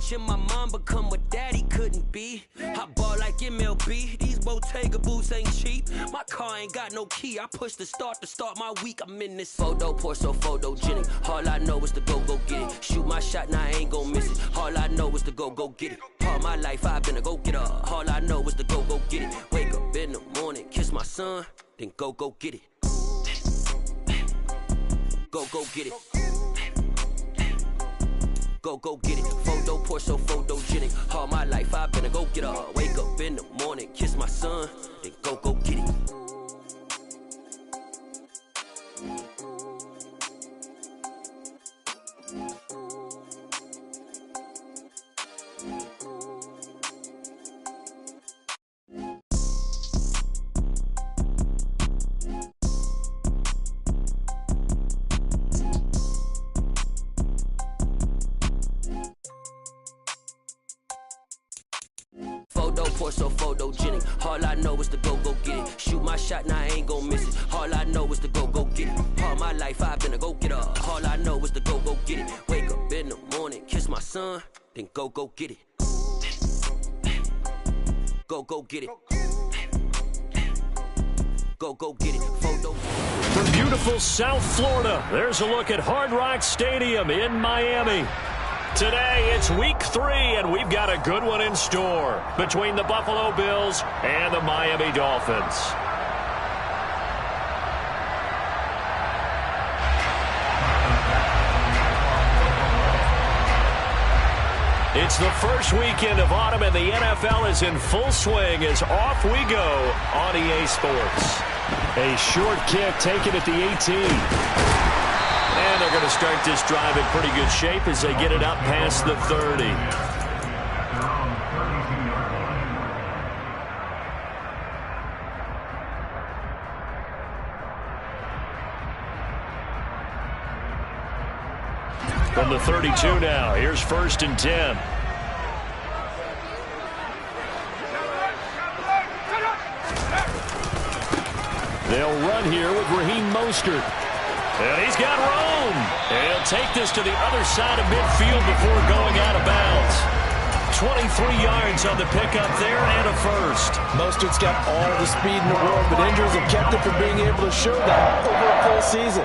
watching my mom become what daddy couldn't be. I ball like MLB, these Bottega boots ain't cheap. My car ain't got no key, I push the start to start my week. I'm in this photo, pour so photogenic. All I know is to go get it. Shoot my shot, now I ain't gon' miss it. All I know is to go get it. All my life I've been a go-getter. All I know is to go get it. Wake up in the morning, kiss my son, then go get it. Go get it. Go get it. Photo, pour so photogenic. All my life I've been a go-getter. Wake up in the morning, kiss my son, then go get it. Pour so photogenic. All I know is to go get it. Shoot my shot, now I ain't gon' miss it. All I know is to go get it. All my life I've been a go-getter. All I know is to go get it. Wake up in the morning, kiss my son, then go get it. Go get it. Go get it. Photo. From beautiful South Florida, there's a look at Hard Rock Stadium in Miami. Today, it's week 3, and we've got a good one in store between the Buffalo Bills and the Miami Dolphins. It's the first weekend of autumn, and the NFL is in full swing as off we go on EA Sports. A short kick taken at the 18. And they're going to start this drive in pretty good shape as they get it up past the 30. From the 32 now, here's 1st and 10. They'll run here with Raheem Mostert. And he's got room. And he'll take this to the other side of midfield before going out of bounds. 23 yards on the pickup there and a first. Mostert's got all the speed in the world, but injuries have kept him from being able to show that over a full season.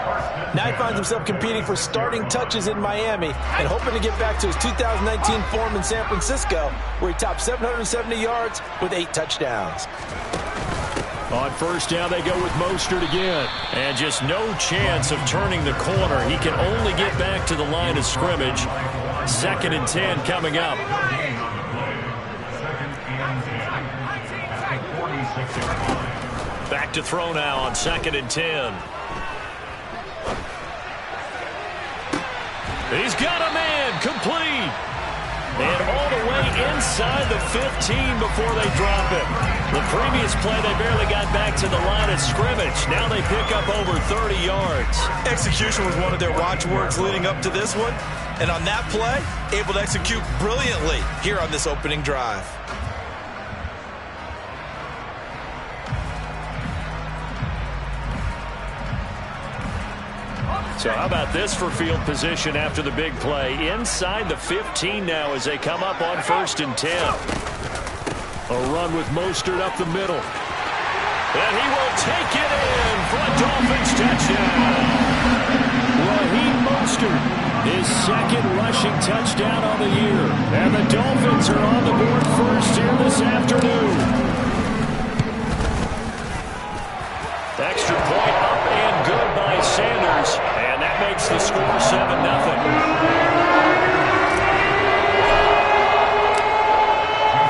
Now he finds himself competing for starting touches in Miami and hoping to get back to his 2019 form in San Francisco, where he topped 770 yards with 8 touchdowns. On 1st down, they go with Mostert again. And just no chance of turning the corner. He can only get back to the line of scrimmage. 2nd and 10 coming up. Back to throw now on 2nd and 10. He's got a man, complete. And all the way inside the 15 before they drop it. The previous play, they barely got back to the line of scrimmage. Now they pick up over 30 yards. Execution was one of their watchwords leading up to this one. And on that play, able to execute brilliantly here on this opening drive. So how about this for field position after the big play? Inside the 15 now as they come up on 1st and 10. A run with Mostert up the middle. And he will take it in for a Dolphins touchdown. Raheem Mostert, his 2nd rushing touchdown on the year. And the Dolphins are on the board first here this afternoon. Extra point up and good by Sanders. And that makes the score 7-0.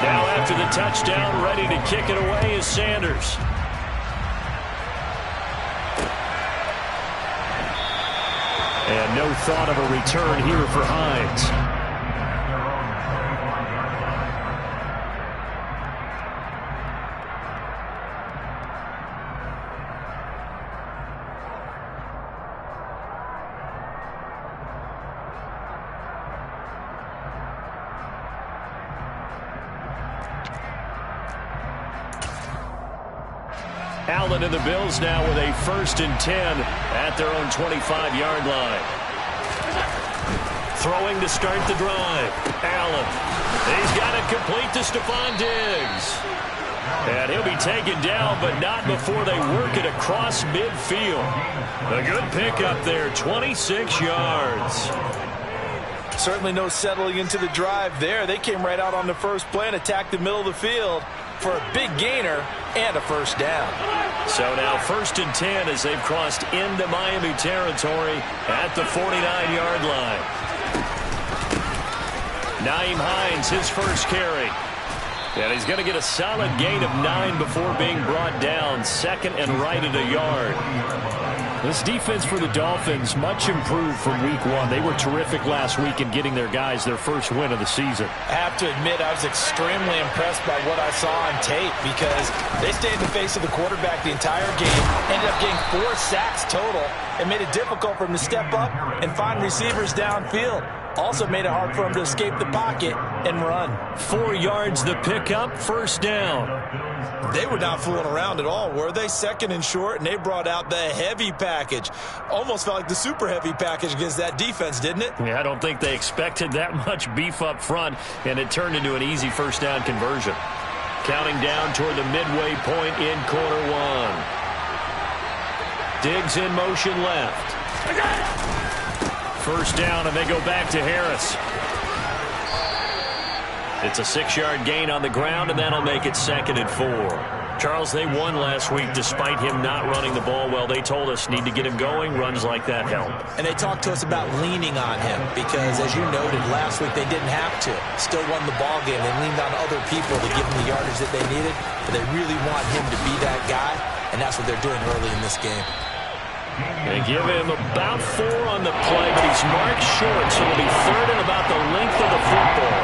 Now after the touchdown, ready to kick it away is Sanders. And no thought of a return here for Hines. Allen and the Bills now with a 1st and 10 at their own 25-yard line. Throwing to start the drive. Allen. He's got it complete to Stephon Diggs. And he'll be taken down, but not before they work it across midfield. A good pickup there, 26 yards. Certainly no settling into the drive there. They came right out on the first play and attacked the middle of the field for a big gainer and a first down. So now 1st and 10 as they've crossed into Miami territory at the 49-yard line. Nyheim Hines, his first carry. And he's going to get a solid gain of 9 before being brought down. 2nd and right at a yard. This defense for the Dolphins much improved from week 1. They were terrific last week in getting their guys their first win of the season. I have to admit I was extremely impressed by what I saw on tape because they stayed in the face of the quarterback the entire game, ended up getting 4 sacks total, and made it difficult for him to step up and find receivers downfield. Also made it hard for him to escape the pocket and run. 4 yards the pickup, first down. They were not fooling around at all, were they? 2nd and short, and they brought out the heavy package. Almost felt like the super heavy package against that defense, didn't it? Yeah, I don't think they expected that much beef up front, and it turned into an easy first down conversion. Counting down toward the midway point in quarter 1. Diggs in motion left. First down, and they go back to Harris. It's a 6-yard gain on the ground, and that'll make it 2nd and 4. Charles, they won last week despite him not running the ball well. They told us need to get him going. Runs like that help. And they talked to us about leaning on him because, as you noted, last week they didn't have to. Still won the ball game. They leaned on other people to give them the yardage that they needed, but they really want him to be that guy, and that's what they're doing early in this game. They give him about 4 on the play, but he's marked short, so it'll be 3rd and about the length of the football.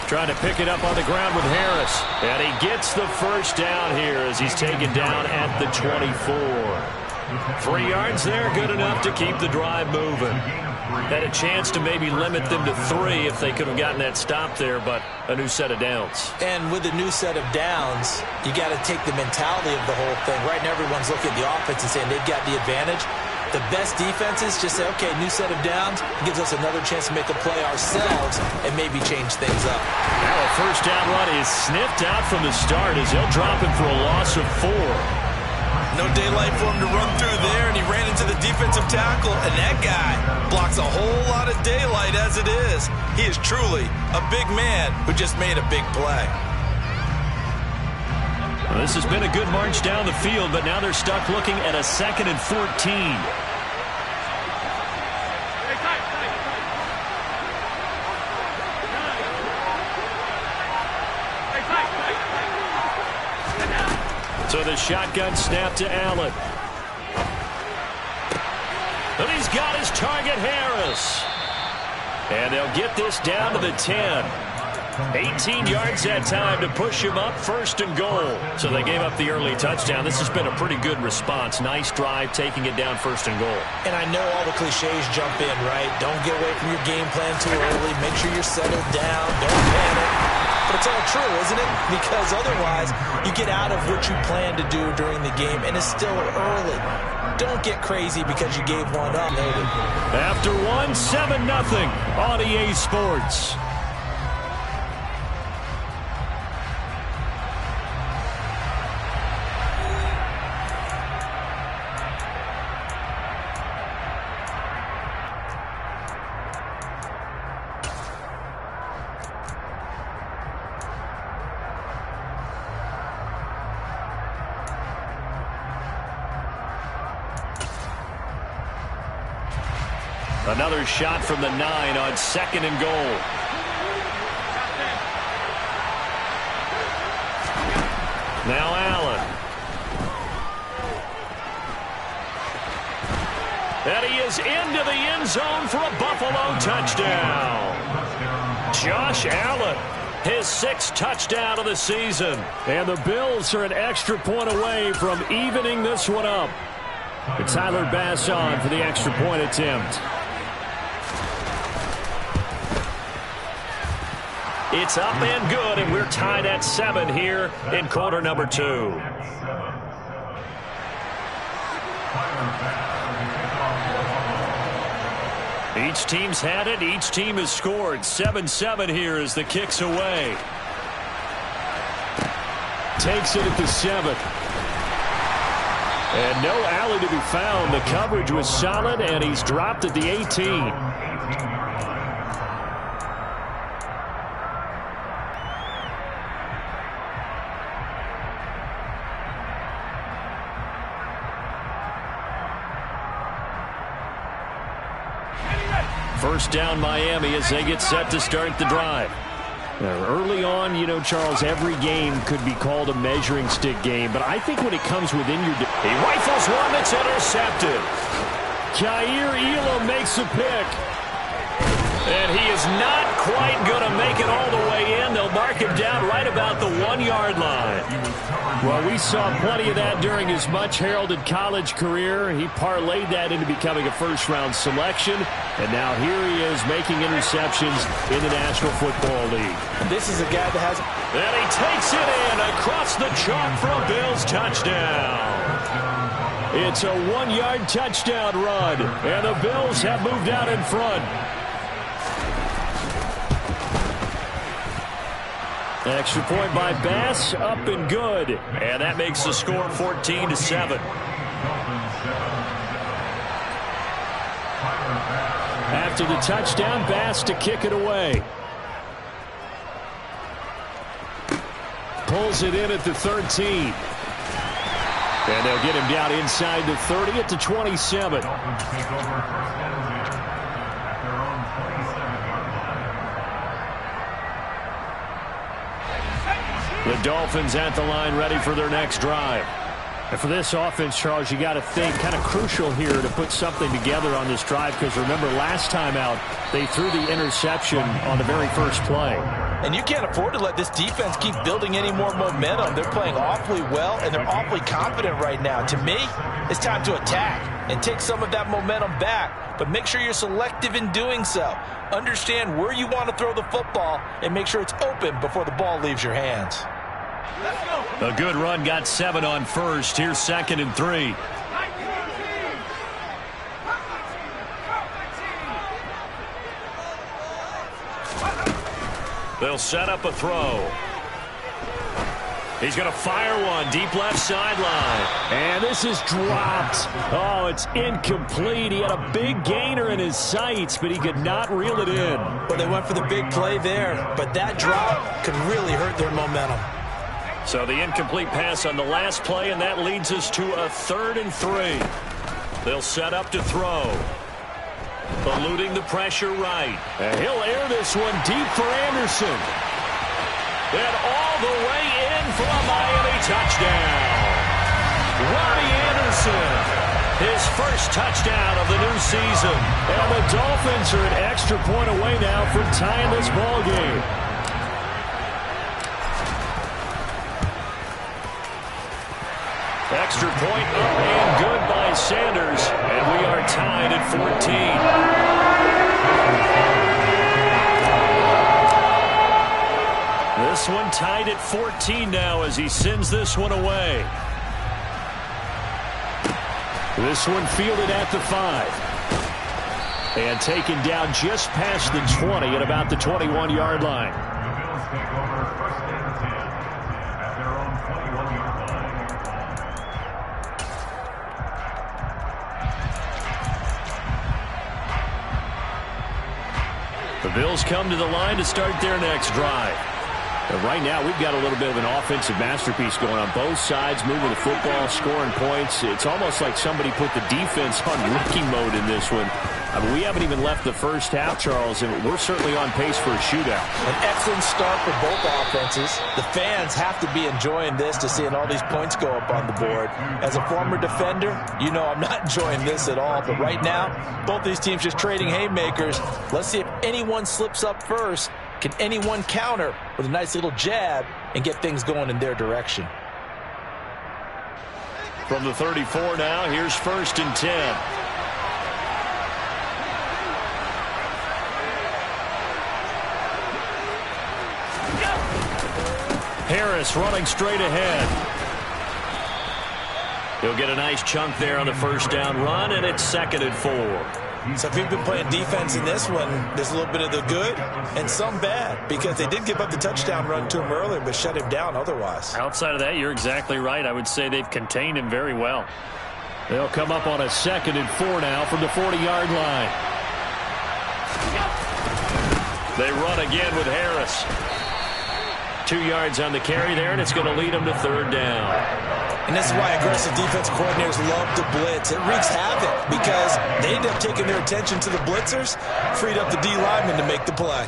Trying to pick it up on the ground with Harris. And he gets the first down here as he's taken down at the 24. 3 yards there, good enough to keep the drive moving. Had a chance to maybe limit them to 3 if they could have gotten that stop there, but a new set of downs. And with a new set of downs, you got to take the mentality of the whole thing. Right now, everyone's looking at the offense and saying they've got the advantage. The best defenses just say, okay, new set of downs gives us another chance to make a play ourselves and maybe change things up. Now a first down run is sniffed out from the start as they'll drop him for a loss of 4. No daylight for him to run through there, and he ran into the defensive tackle, and that guy blocks a whole lot of daylight as it is. He is truly a big man who just made a big play. Well, this has been a good march down the field, but now they're stuck looking at a 2nd and 14. So the shotgun snap to Allen. And he's got his target, Harris. And they'll get this down to the 10. 18 yards that time to push him up, 1st and goal. So they gave up the early touchdown. This has been a pretty good response. Nice drive, taking it down 1st and goal. And I know all the cliches jump in, right? Don't get away from your game plan too early. Make sure you're settled down. Don't panic. But it's all true, isn't it? Because otherwise, you get out of what you plan to do during the game, and it's still early. Don't get crazy because you gave one up. After 7-0 on EA Sports. Another shot from the 9 on 2nd and goal. Now Allen. And he is into the end zone for a Buffalo touchdown. Josh Allen, his 6th touchdown of the season. And the Bills are an extra point away from evening this one up. It's Tyler Bass on for the extra point attempt. It's up and good, and we're tied at 7 here in quarter number 2. Each team's had it. Each team has scored. 7-7 here as the kick's away. Takes it at the 7. And no alley to be found. The coverage was solid, and he's dropped at the 18. First down Miami as they get set to start the drive. Now, early on, you know, Charles, every game could be called a measuring stick game, but I think when it comes within your... He rifles one that's intercepted. Kaiir Elam makes a pick. And he is not quite going to make it all the way in. They'll mark him down right about the 1-yard line. Well, we saw plenty of that during his much-heralded college career. He parlayed that into becoming a first-round selection. And now here he is making interceptions in the National Football League. This is a guy that has... And he takes it in across the chalk for a Bills touchdown. It's a 1-yard touchdown run. And the Bills have moved out in front. Extra point by Bass, up and good. And that makes the score 14-7. After the touchdown, Bass to kick it away. Pulls it in at the 13. And they'll get him down inside the 30 at the 27. The Dolphins at the line ready for their next drive. And for this offense, Charles, you got to think kind of crucial here to put something together on this drive, because remember last time out they threw the interception on the very first play. And you can't afford to let this defense keep building any more momentum. They're playing awfully well, and they're awfully confident right now. To me, it's time to attack and take some of that momentum back, but make sure you're selective in doing so. Understand where you want to throw the football and make sure it's open before the ball leaves your hands. A good run, got 7 on first. Here's 2nd and 3. They'll set up a throw. He's going to fire one deep left sideline. And this is dropped. Oh, it's incomplete. He had a big gainer in his sights, but he could not reel it in. Well, they went for the big play there, but that drop could really hurt their momentum. So the incomplete pass on the last play, and that leads us to a 3rd and 3. They'll set up to throw. Eluding the pressure right. And he'll air this one deep for Anderson. And all the way in for a Miami touchdown. Robbie Anderson, his first touchdown of the new season. And the Dolphins are an extra point away now from tying this ball game. Extra point up and good by Sanders. And we are tied at 14. This one tied at 14 now as he sends this one away. This one fielded at the 5. And taken down just past the 20 at about the 21-yard line. The Bills come to the line to start their next drive. And right now, we've got a little bit of an offensive masterpiece going on both sides, moving the football, scoring points. It's almost like somebody put the defense on rookie mode in this one. I mean, we haven't even left the first half, Charles, and we're certainly on pace for a shootout. An excellent start for both offenses. The fans have to be enjoying this to seeing all these points go up on the board. As a former defender, you know I'm not enjoying this at all. But right now, both these teams just trading haymakers. Let's see if anyone slips up first. Can anyone counter with a nice little jab and get things going in their direction? From the 34 now, here's 1st and 10. Harris running straight ahead. He'll get a nice chunk there on the first down run, and it's 2nd and 4. So if you've been playing defense in this one, there's a little bit of the good and some bad, because they did give up the touchdown run to him earlier but shut him down otherwise. Outside of that, you're exactly right. I would say they've contained him very well. They'll come up on a 2nd and 4 now from the 40-yard line. They run again with Harris. 2 yards on the carry there, and it's going to lead them to 3rd down. And this is why aggressive defense coordinators love to blitz. It wreaks havoc because they end up taking their attention to the blitzers, freed up the D lineman to make the play.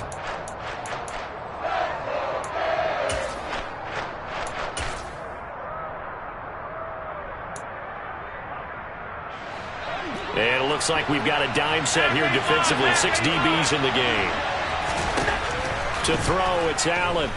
And it looks like we've got a dime set here defensively. 6 DBs in the game. To throw, it's Allen.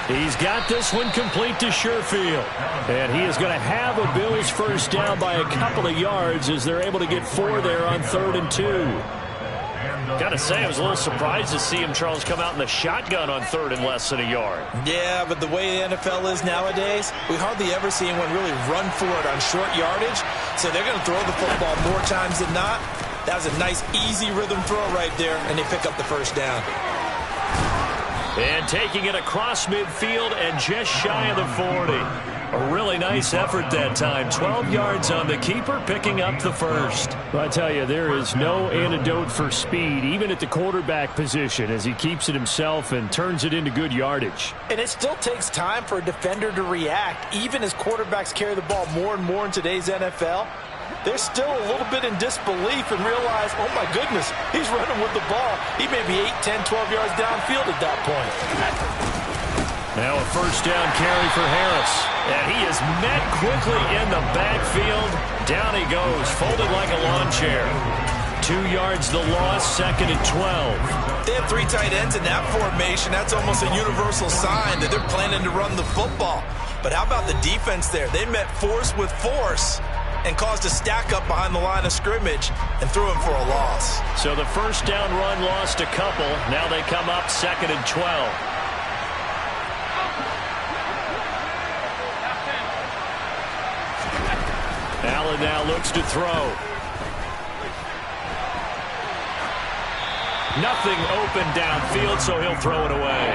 He's got this one complete to Sherfield. And he is going to have a Bills first down by a couple of yards as they're able to get 4 there on 3rd and 2. Got to say, I was a little surprised to see him, Charles, come out in the shotgun on 3rd and less than a yard. Yeah, but the way the NFL is nowadays, we hardly ever see anyone really run for it on short yardage. So they're going to throw the football more times than not. That was a nice, easy rhythm throw right there, and they pick up the first down. And taking it across midfield and just shy of the 40. A really nice effort that time. 12 yards on the keeper, picking up the first. Well, I tell you, there is no antidote for speed, even at the quarterback position, as he keeps it himself and turns it into good yardage. And it still takes time for a defender to react, even as quarterbacks carry the ball more and more in today's NFL. They're still a little bit in disbelief and realize, oh my goodness, he's running with the ball. He may be 8, 10, 12 yards downfield at that point. Now a first down carry for Harris. And he is met quickly in the backfield. Down he goes, folded like a lawn chair. 2 yards the loss, 2nd and 12. They have 3 tight ends in that formation. That's almost a universal sign that they're planning to run the football. But how about the defense there? They met force with force and caused a stack up behind the line of scrimmage and threw him for a loss. So the first down run lost a couple. Now they come up 2nd and 12. Allen now looks to throw. Nothing open downfield, so he'll throw it away.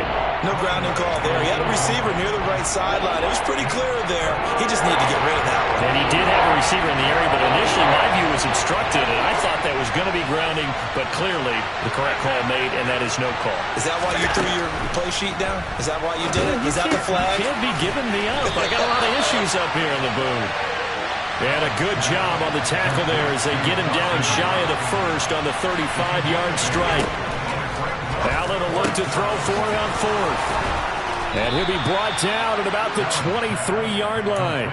No grounding call there. He had a receiver near the right sideline. It was pretty clear there. He just needed to get rid of that one. And he did have a receiver in the area, but initially my view was obstructed, and I thought that was going to be grounding, but clearly the correct call made, and that is no call. Is that why you threw your play sheet down? Is that why you did it? Is that the flag? Can't be giving me up. I got a lot of issues up here in the booth. And a good job on the tackle there as they get him down shy of the first on the 35-yard strike. Allen will look to throw for it on 4th. And he'll be brought down at about the 23-yard line.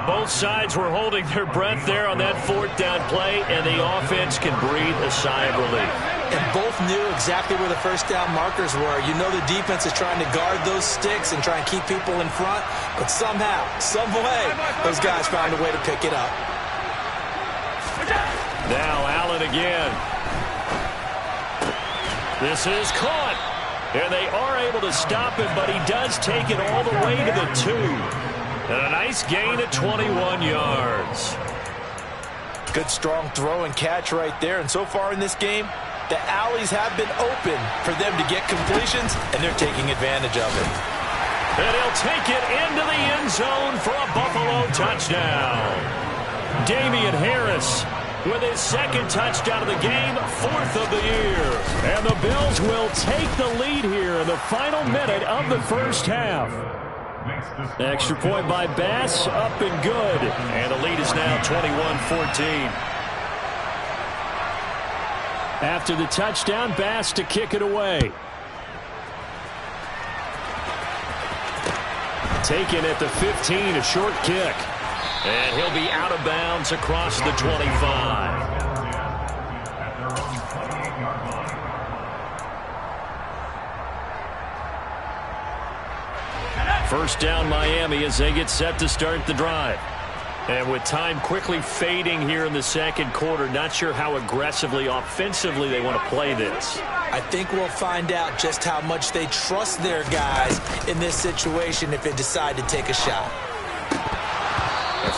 Both sides were holding their breath there on that 4th down play, and the offense can breathe a sigh of relief. And both knew exactly where the first down markers were. You know the defense is trying to guard those sticks and try and keep people in front, but somehow, some way, those guys found a way to pick it up. Now Allen again. This is caught. And they are able to stop him, but he does take it all the way to the 2. And a nice gain of 21 yards. Good strong throw and catch right there. And so far in this game, the alleys have been open for them to get completions, and they're taking advantage of it. And he'll take it into the end zone for a Buffalo touchdown. Damian Harris with his 2nd touchdown of the game, 4th of the year. And the Bills will take the lead here in the final minute of the first half. Extra point by Bass, up and good. And the lead is now 21-14. After the touchdown, Bass to kick it away. Taken at the 15, a short kick. And he'll be out of bounds across the 25. First down Miami as they get set to start the drive. And with time quickly fading here in the 2nd quarter, not sure how aggressively, offensively they want to play this. I think we'll find out just how much they trust their guys in this situation if they decide to take a shot.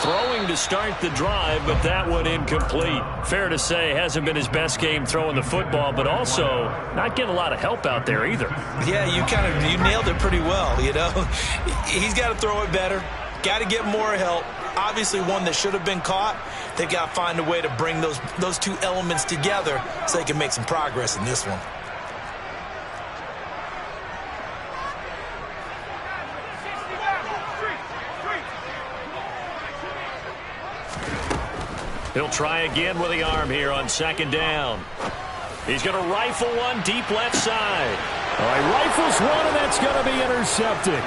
throwing to start the drive, but that one incomplete. Fair to say, hasn't been his best game throwing the football, but also not getting a lot of help out there either. Yeah, you nailed it pretty well, you know. He's got to throw it better, got to get more help. Obviously one that should have been caught. They've got to find a way to bring those two elements together so they can make some progress in this one. He'll try again with the arm here on second down. He's going to rifle one deep left side. All right, rifles one, and that's going to be intercepted.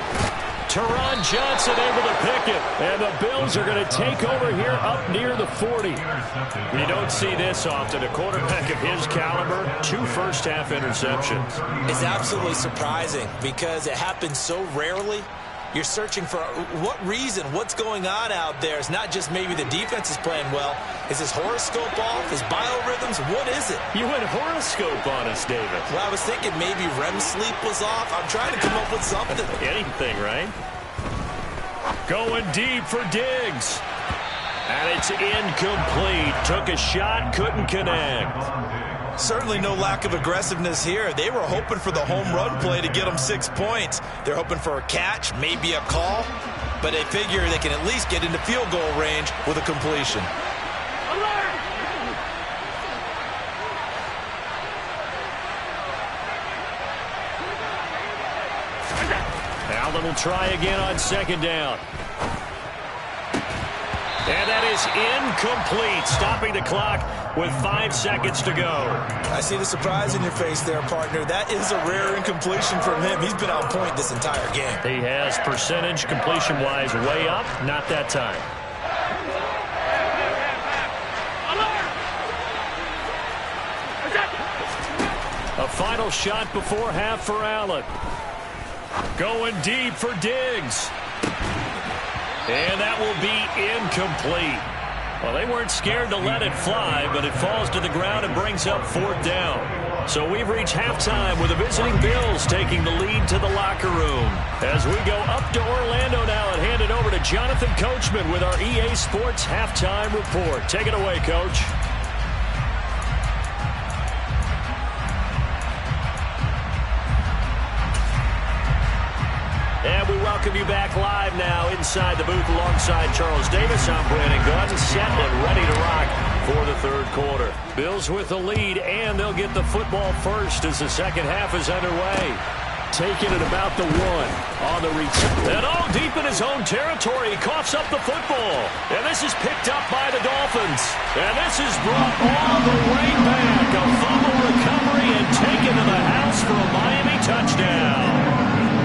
Teron Johnson able to pick it. And the Bills are going to take over here up near the 40. You don't see this often. A quarterback of his caliber, 2 first-half interceptions. It's absolutely surprising because it happens so rarely. You're searching for what reason, what's going on out there. It's not just maybe the defense is playing well. Is his horoscope off? His biorhythms? What is it? You went horoscope on us, David. Well, I was thinking maybe REM sleep was off. I'm trying to come up with something. Anything, right? Going deep for Diggs. And it's incomplete. Took a shot, couldn't connect. Certainly no lack of aggressiveness here. They were hoping for the home run play to get them 6 points. They're hoping for a catch, maybe a call, but they figure they can at least get into field goal range with a completion. Allen will try again on second down. And that is incomplete, stopping the clock with 5 seconds to go. I see the surprise in your face there, partner. That is a rare incompletion from him. He's been on point this entire game. He has percentage completion-wise way up, not that time. A final shot before half for Allen. Going deep for Diggs. And that will be incomplete. Well, they weren't scared to let it fly, but it falls to the ground and brings up 4th down. So we've reached halftime with the visiting Bills taking the lead to the locker room. As we go up to Orlando now and hand it over to Jonathan Coachman with our EA Sports Halftime Report. Take it away, Coach. And we welcome you back live now inside the booth alongside Charles Davis. I'm Brandon Gunn, set and ready to rock for the 3rd quarter. Bills with the lead, and they'll get the football first as the second half is underway. Taking it about the 1 on the return. And all deep in his own territory, he coughs up the football. And this is picked up by the Dolphins. And this is brought all the way back. A fumble recovery and taken to the house for a Miami touchdown.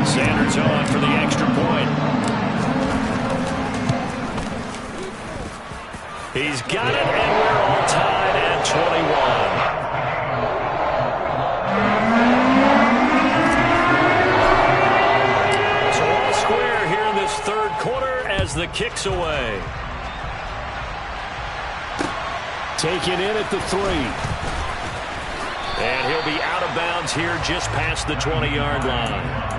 Sanders on for the extra point. He's got it, and we're all tied at 21. So all square here in this 3rd quarter as the kick's away. Taken in at the 3. And he'll be out of bounds here just past the 20-yard line.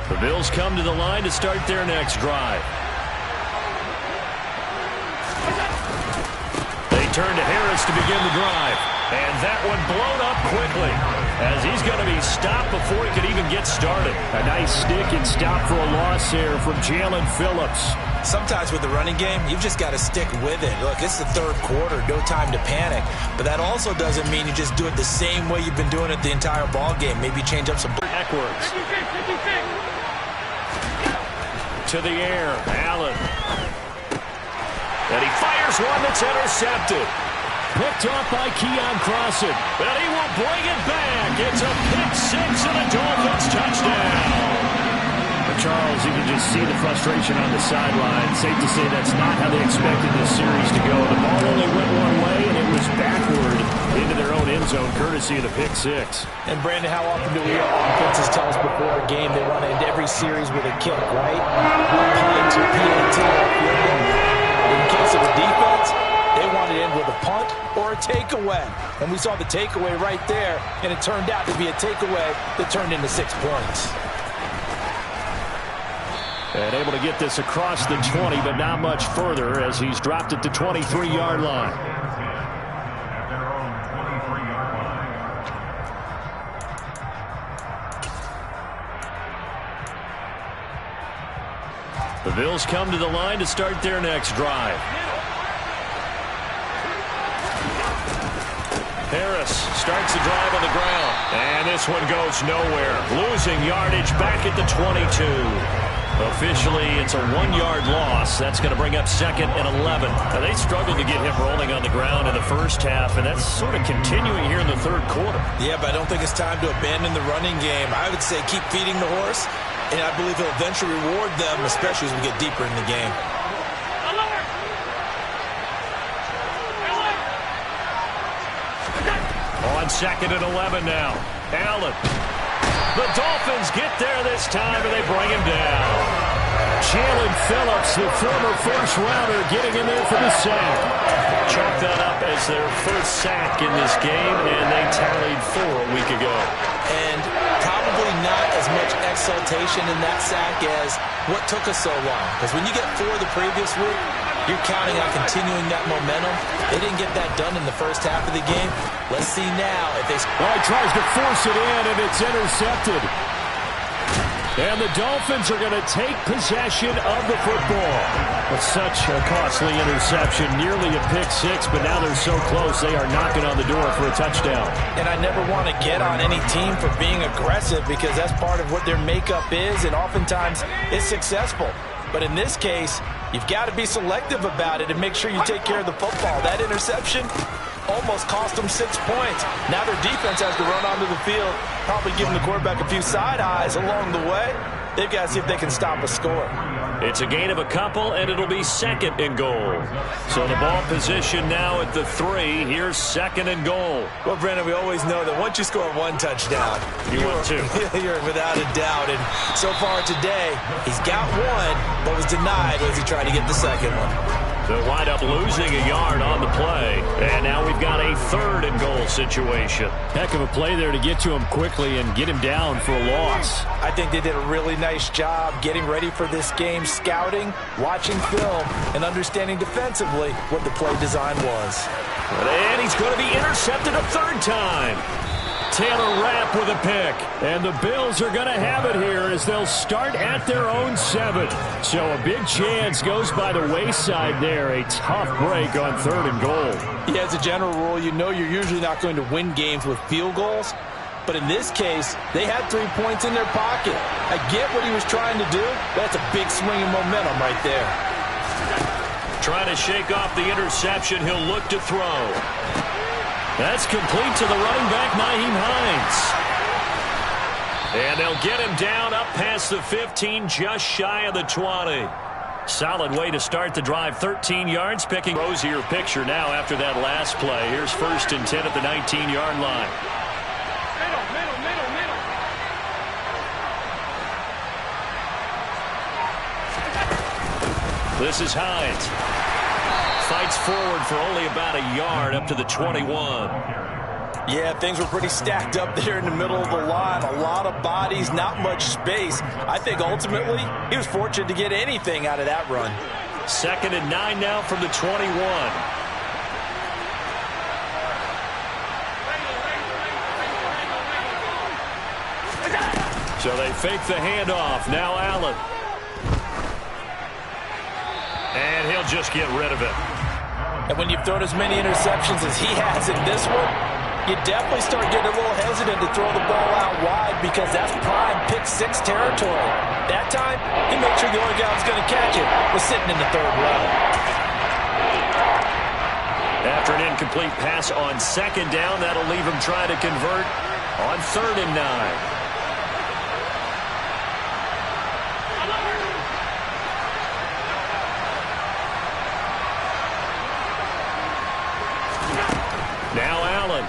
The Bills come to the line to start their next drive. They turn to Harris to begin the drive. And that one blown up quickly as he's going to be stopped before he could even get started. A nice stick and stop for a loss there from Jalen Phillips. Sometimes with the running game, you've just got to stick with it. Look, it's the 3rd quarter, no time to panic. But that also doesn't mean you just do it the same way you've been doing it the entire ball game. Maybe change up some backwards. To the air, Allen. And he fires one that's intercepted. Picked off by Keon Crossan. But he will bring it back. It's a pick 6 and a Dolphins touchdown. Charles, you can just see the frustration on the sideline. Safe to say that's not how they expected this series to go. The ball only went one way, and it was backward into their own end zone, courtesy of the pick 6. And, Brandon, how often do we offenses tell us before a game they want to end every series with a kick, right? Punt or PAT. In case of a defense, they they wanted to end with a punt or a takeaway. And we saw the takeaway right there, and it turned out to be a takeaway that turned into 6 points. And able to get this across the 20, but not much further as he's dropped at the 23-yard line. The Bills come to the line to start their next drive. Harris starts the drive on the ground. And this one goes nowhere. Losing yardage back at the 22. Officially, it's a 1-yard loss. That's going to bring up 2nd and 11. Now, they struggled to get him rolling on the ground in the first half, and that's sort of continuing here in the third quarter. Yeah, but I don't think it's time to abandon the running game. I would say keep feeding the horse, and I believe he'll eventually reward them, especially as we get deeper in the game. On 2nd and 11 now. Allen. The Dolphins get there this time, and they bring him down. Jalen Phillips, the former first-rounder, getting in there for the sack. Chalk that up as their first sack in this game, and they tallied 4 a week ago. And probably not as much exultation in that sack as what took us so long. Because when you get 4 the previous week, you're counting on continuing that momentum. They didn't get that done in the first half of the game. Let's see now if they... Well, he tries to force it in, and it's intercepted. And the Dolphins are going to take possession of the football. But such a costly interception, nearly a pick-6, but now they're so close they are knocking on the door for a touchdown. And I never want to get on any team for being aggressive because that's part of what their makeup is, and oftentimes it's successful. But in this case, you've got to be selective about it and make sure you take care of the football. That interception almost cost them 6 points. Now their defense has to run onto the field, probably giving the quarterback a few side eyes along the way. They've got to see if they can stop a score. It's a gain of a couple, and it'll be 2nd and goal. So the ball position now at the 3. Here's 2nd and goal. Well, Brandon, we always know that once you score 1 touchdown, you're 2. You're without a doubt. And so far today, he's got 1, but was denied as he tried to get the second one. They'll wind up losing a yard on the play. And now we've got a 3rd and goal situation. Heck of a play there to get to him quickly and get him down for a loss. I think they did a really nice job getting ready for this game, scouting, watching film, and understanding defensively what the play design was. And he's going to be intercepted a 3rd time. Taylor Rapp with a pick. And the Bills are going to have it here as they'll start at their own 7. So a big chance goes by the wayside there. A tough break on 3rd and goal. Yeah, as a general rule, you know you're usually not going to win games with field goals. But in this case, they had 3 points in their pocket. I get what he was trying to do. That's a big swing of momentum right there. Trying to shake off the interception. He'll look to throw. That's complete to the running back, Nyheim Hines. And they'll get him down up past the 15, just shy of the 20. Solid way to start the drive. 13 yards, picking rosier picture now after that last play. Here's 1st and 10 at the 19-yard line. This is Hines. Fights forward for only about a yard up to the 21. Yeah, things were pretty stacked up there in the middle of the line. A lot of bodies, not much space. I think ultimately he was fortunate to get anything out of that run. 2nd and 9 now from the 21. So they fake the handoff. Now Allen. And he'll just get rid of it. And when you've thrown as many interceptions as he has in this one, you definitely start getting a little hesitant to throw the ball out wide because that's prime pick-6 territory. That time, he made sure the only guy who was going to catch it was sitting in the 3rd row. After an incomplete pass on 2nd down, that'll leave him trying to convert on 3rd and 9. Now Allen.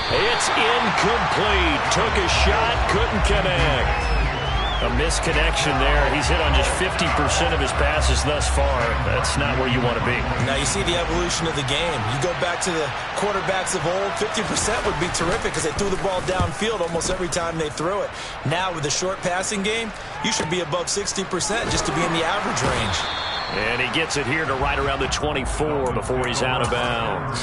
It's incomplete. Took a shot, couldn't connect. A misconnection there. He's hit on just 50% of his passes thus far. That's not where you want to be. Now you see the evolution of the game. You go back to the quarterbacks of old, 50% would be terrific because they threw the ball downfield almost every time they threw it. Now with the short passing game, you should be above 60% just to be in the average range. And he gets it here to right around the 24 before he's out of bounds.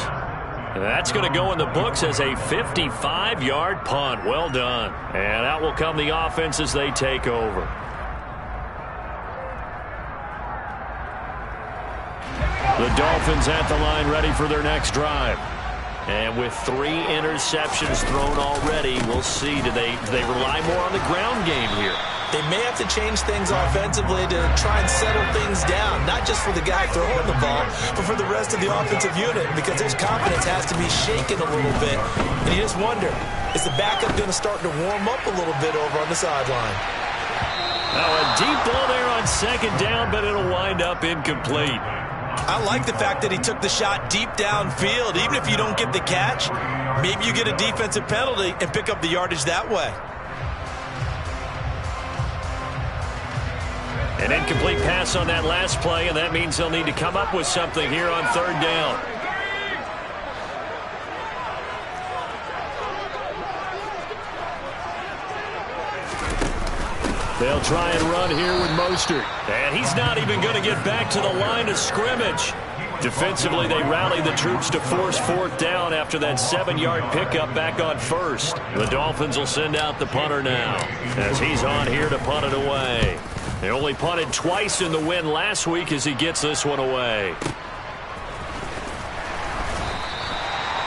That's going to go in the books as a 55-yard punt. Well done. And out will come the offense as they take over. The Dolphins at the line ready for their next drive. And with 3 interceptions thrown already, we'll see. Do they rely more on the ground game here? They may have to change things offensively to try and settle things down, not just for the guy throwing the ball, but for the rest of the offensive unit, because his confidence has to be shaken a little bit. And you just wonder, is the backup going to start to warm up a little bit over on the sideline? Now a deep ball there on second down, but it'll wind up incomplete. I like the fact that he took the shot deep downfield. Even if you don't get the catch, maybe you get a defensive penalty and pick up the yardage that way. An incomplete pass on that last play, and that means they'll need to come up with something here on third down. They'll try and run here with Mostert. And he's not even going to get back to the line of scrimmage. Defensively, they rally the troops to force fourth down after that 7-yard pickup back on first. The Dolphins will send out the punter now as he's on here to punt it away. They only punted twice in the win last week as he gets this one away.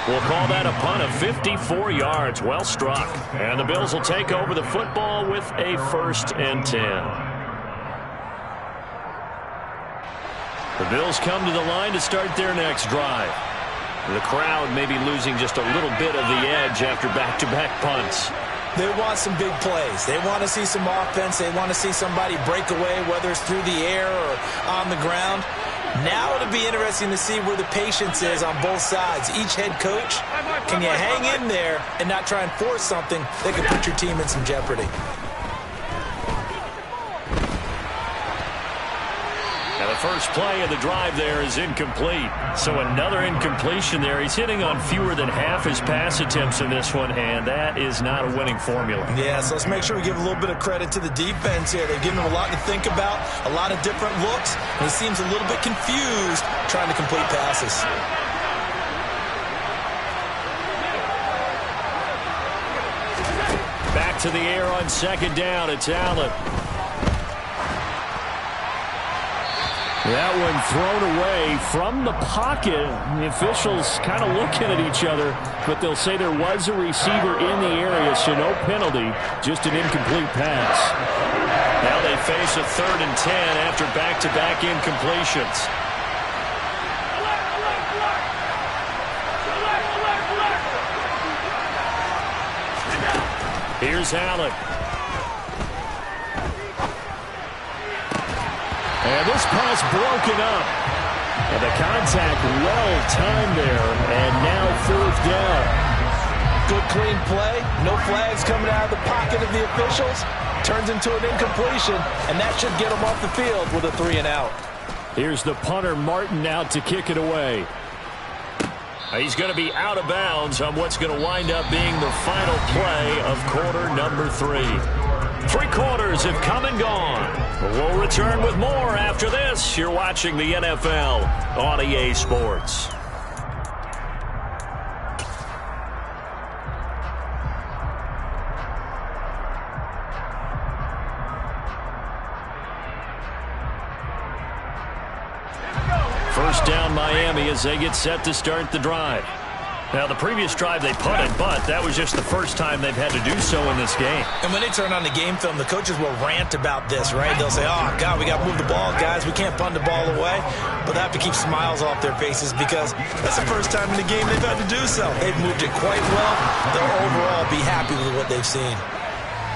We'll call that a punt of 54 yards. Well struck. And the Bills will take over the football with a 1st and 10. The Bills come to the line to start their next drive. The crowd may be losing just a little bit of the edge after back-to-back punts. They want some big plays. They want to see some offense. They want to see somebody break away, whether it's through the air or on the ground. Now it'll be interesting to see where the patience is on both sides. Each head coach, can you hang in there and not try and force something that could put your team in some jeopardy? Now the first play of the drive there is incomplete. So another incompletion there. He's hitting on fewer than half his pass attempts in this one, and that is not a winning formula. Yeah, so let's make sure we give a little bit of credit to the defense here. They've given him a lot to think about, a lot of different looks, and he seems a little bit confused trying to complete passes. Back to the air on second down. It's Allen. That one thrown away from the pocket. The officials kind of looking at each other, but they'll say there was a receiver in the area, so no penalty, just an incomplete pass. Now they face a 3rd and 10 after back-to-back incompletions. Here's Allen. And this pass broken up. And the contact well-timed there. And now 4th down. Good clean play. No flags coming out of the pocket of the officials. Turns into an incompletion. And that should get them off the field with a 3 and out. Here's the punter Martin out to kick it away. He's going to be out of bounds on what's going to wind up being the final play of quarter number 3. 3 quarters have come and gone. We'll return with more after this. You're watching the NFL on EA Sports. First down Miami as they get set to start the drive. Now, the previous drive they punted, but that was just the first time they've had to do so in this game. And when they turn on the game film, the coaches will rant about this, right? They'll say, oh, God, we got to move the ball, guys. We can't punt the ball away. But they have to keep smiles off their faces because that's the first time in the game they've had to do so. They've moved it quite well. They'll overall be happy with what they've seen.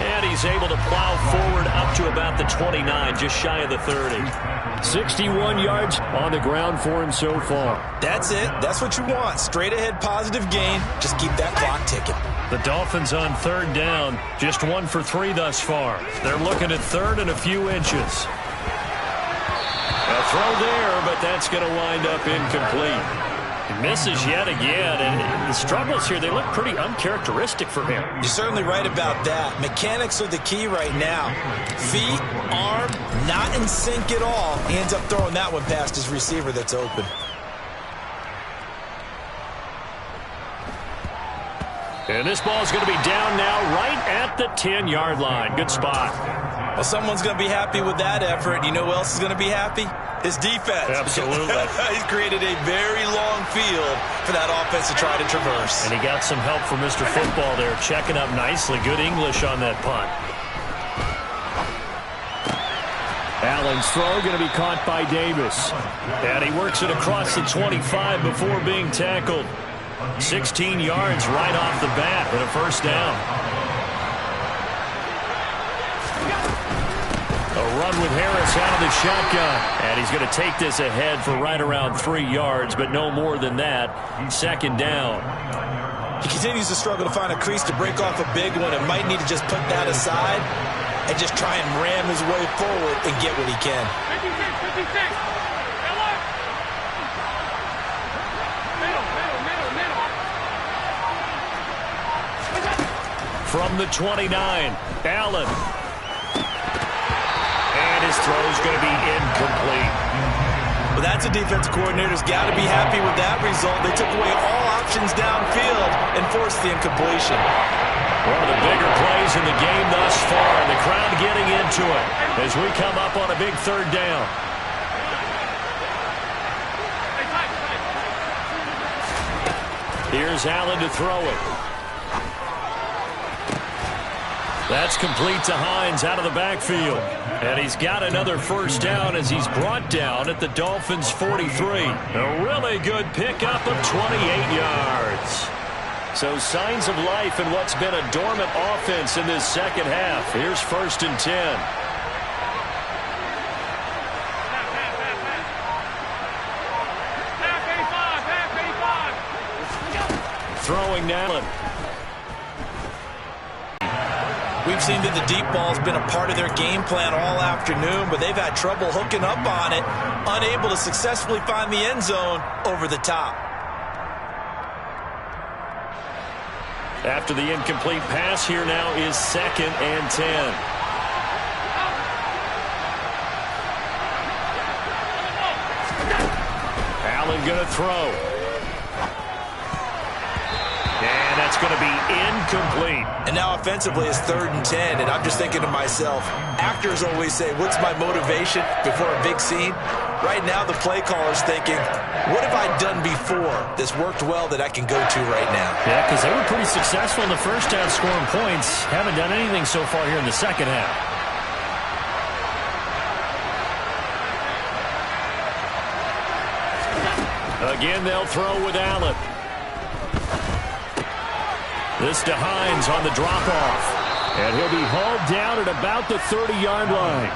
And he's able to plow forward up to about the 29, just shy of the 30. 61 yards on the ground for him so far. That's it. That's what you want. Straight ahead positive gain. Just keep that clock ticking. The Dolphins on third down, just 1 for 3 thus far. They're looking at third and a few inches. A throw there, but that's going to wind up incomplete. He misses yet again, and the struggles here, they look pretty uncharacteristic for him. You're certainly right about that. Mechanics are the key right now. Feet, arm, not in sync at all. He ends up throwing that one past his receiver that's open. And this ball's going to be down now right at the 10-yard line. Good spot. Well, someone's going to be happy with that effort. You know who else is going to be happy? His defense. Absolutely. He's created a very long field for that offense to try to traverse. And he got some help from Mr. Football there, checking up nicely. Good English on that punt. Allen's throw going to be caught by Davis. And he works it across the 25 before being tackled. 16 yards right off the bat and a first down. A run with Harris out of the shotgun. And he's going to take this ahead for right around 3 yards, but no more than that. Second down. He continues to struggle to find a crease to break off a big one and might need to just put that aside and just try and ram his way forward and get what he can. 56. From the 29, Allen. And his throw's going to be incomplete. Well, that's a defense coordinator's got to be happy with that result. They took away all options downfield and forced the incompletion. One of the bigger plays in the game thus far, and the crowd getting into it as we come up on a big third down. Here's Allen to throw it. That's complete to Hines out of the backfield. And he's got another first down as he's brought down at the Dolphins' 43. A really good pickup of 28 yards. So signs of life in what's been a dormant offense in this second half. Here's 1st and 10. Throwing Allen. We've seen that the deep ball's been a part of their game plan all afternoon, but they've had trouble hooking up on it, unable to successfully find the end zone over the top. After the incomplete pass, here now is 2nd and 10. Allen going to throw. And that's going to be incomplete. And now offensively it's 3rd and 10, and I'm just thinking to myself, actors always say, what's my motivation before a big scene? Right now the play caller's thinking, what have I done before that's worked well that I can go to right now? Yeah, because they were pretty successful in the first half scoring points. Haven't done anything so far here in the second half. Again, they'll throw with Allen. This to Hines on the drop-off. And he'll be hauled down at about the 30-yard line.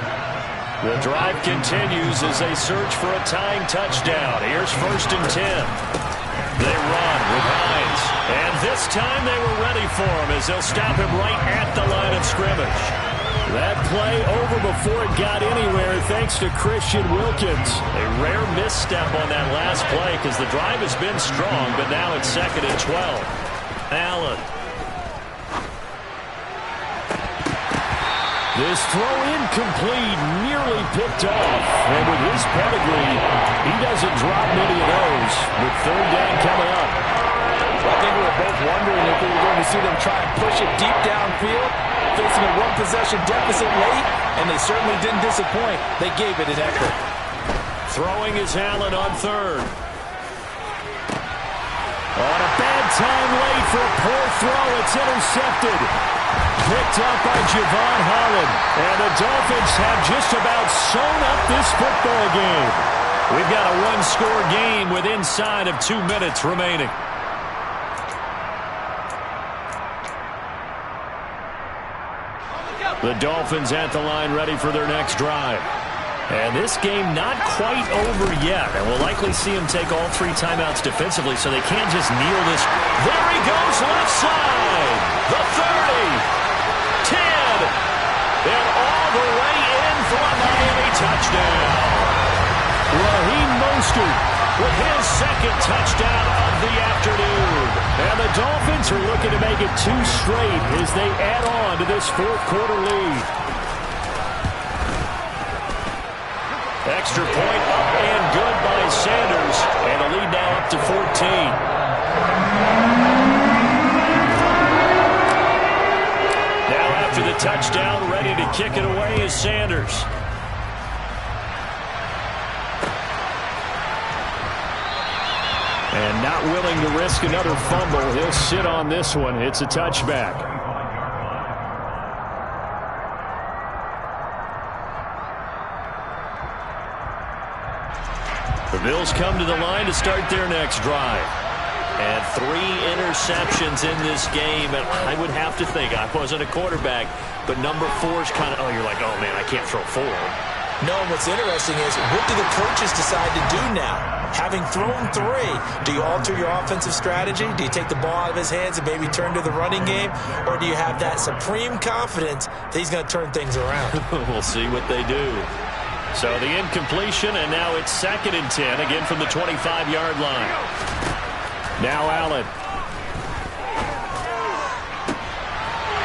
The drive continues as they search for a tying touchdown. Here's 1st and 10. They run with Hines. And this time they were ready for him as they'll stop him right at the line of scrimmage. That play over before it got anywhere thanks to Christian Wilkins. A rare misstep on that last play because the drive has been strong, but now it's 2nd and 12. Allen. This throw incomplete, nearly picked off. And with his pedigree, he doesn't drop many of those. With 3rd down coming up. I think we were both wondering if we were going to see them try and push it deep downfield, facing a one-possession deficit late, and they certainly didn't disappoint. They gave it an effort. Throwing is Allen on 3rd. On a bad time late for a poor throw. It's intercepted. Picked up by Javon Holland. And the Dolphins have just about sewn up this football game. We've got a one-score game with inside of 2 minutes remaining. The Dolphins at the line ready for their next drive. And this game not quite over yet. And we'll likely see him take all 3 timeouts defensively, so they can't just kneel this. There he goes, left side. The 30. 10. And all the way in for a Miami touchdown. Raheem Mostert with his second touchdown of the afternoon. And the Dolphins are looking to make it 2 straight as they add on to this fourth-quarter lead. Extra point up and good by Sanders. And the lead now up to 14. Now after the touchdown, ready to kick it away is Sanders. And not willing to risk another fumble. He'll sit on this one. It's a touchback. The Bills come to the line to start their next drive. And 3 interceptions in this game. And I would have to think, I wasn't a quarterback, but number 4 is kind of, you're like, oh, man, I can't throw 4. No, and what's interesting is, what do the coaches decide to do now? Having thrown 3, do you alter your offensive strategy? Do you take the ball out of his hands and maybe turn to the running game? Or do you have that supreme confidence that he's going to turn things around? We'll see what they do. So the incompletion, and now it's 2nd and 10, again from the 25-yard line. Now Allen.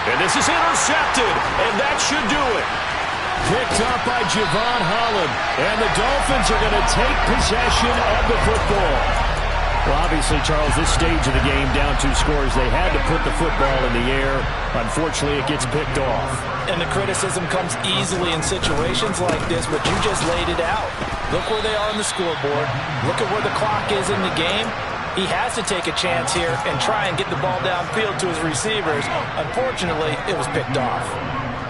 And this is intercepted, and that should do it. Picked up by Javon Holland, and the Dolphins are going to take possession of the football. Well, obviously, Charles, this stage of the game, down 2 scores, they had to put the football in the air. Unfortunately, it gets picked off. And the criticism comes easily in situations like this, but you just laid it out. Look where they are on the scoreboard. Look at where the clock is in the game. He has to take a chance here and try and get the ball downfield to his receivers. Unfortunately, it was picked off.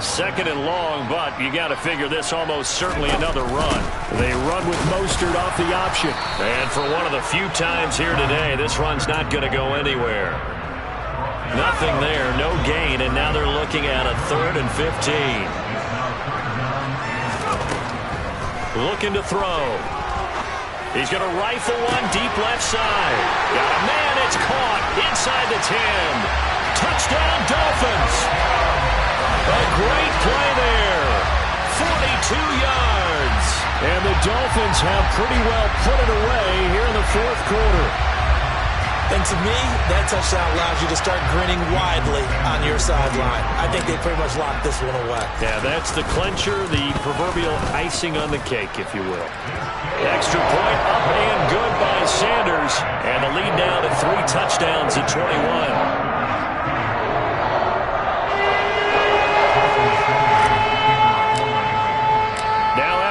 2nd and long, but you got to figure this almost certainly another run. They run with Mostert off the option. And for one of the few times here today, this run's not going to go anywhere. Nothing there, no gain, and now they're looking at a 3rd and 15. Looking to throw. He's going to rifle one deep left side. Got a man, it's caught inside the 10. Touchdown, Dolphins. A great play there. 42 yards. And the Dolphins have pretty well put it away here in the 4th quarter. And to me, that touchdown allows you to start grinning widely on your sideline. I think they pretty much locked this one away. Yeah, that's the clincher, the proverbial icing on the cake, if you will. Extra point up and good by Sanders. And the lead now to 3 touchdowns at 21.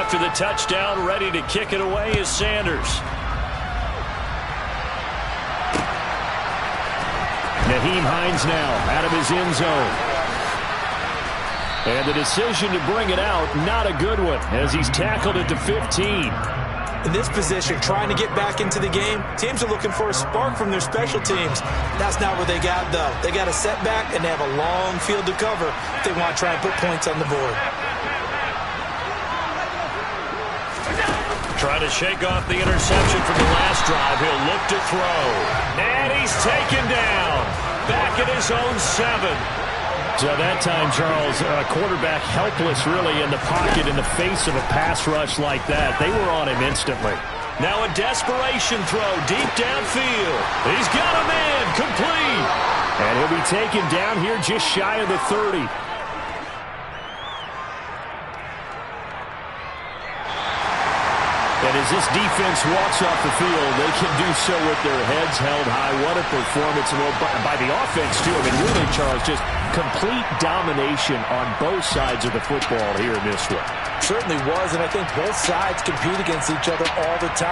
After the touchdown, ready to kick it away is Sanders. Nyheim Hines now out of his end zone. And the decision to bring it out, not a good one, as he's tackled it to 15. In this position, trying to get back into the game, teams are looking for a spark from their special teams. That's not what they got, though. They got a setback, and they have a long field to cover if they want to try and put points on the board. Trying to shake off the interception from the last drive. He'll look to throw. And he's taken down. Back at his own 7. So that time, Charles, a quarterback helpless really in the pocket in the face of a pass rush like that. They were on him instantly. Now a desperation throw deep downfield. He's got a man complete. And he'll be taken down here just shy of the 30. And as this defense walks off the field, they can do so with their heads held high. What a performance. Well, by the offense, too. I mean, really, Charles, just complete domination on both sides of the football here in this one. Certainly was, and I think both sides compete against each other all the time.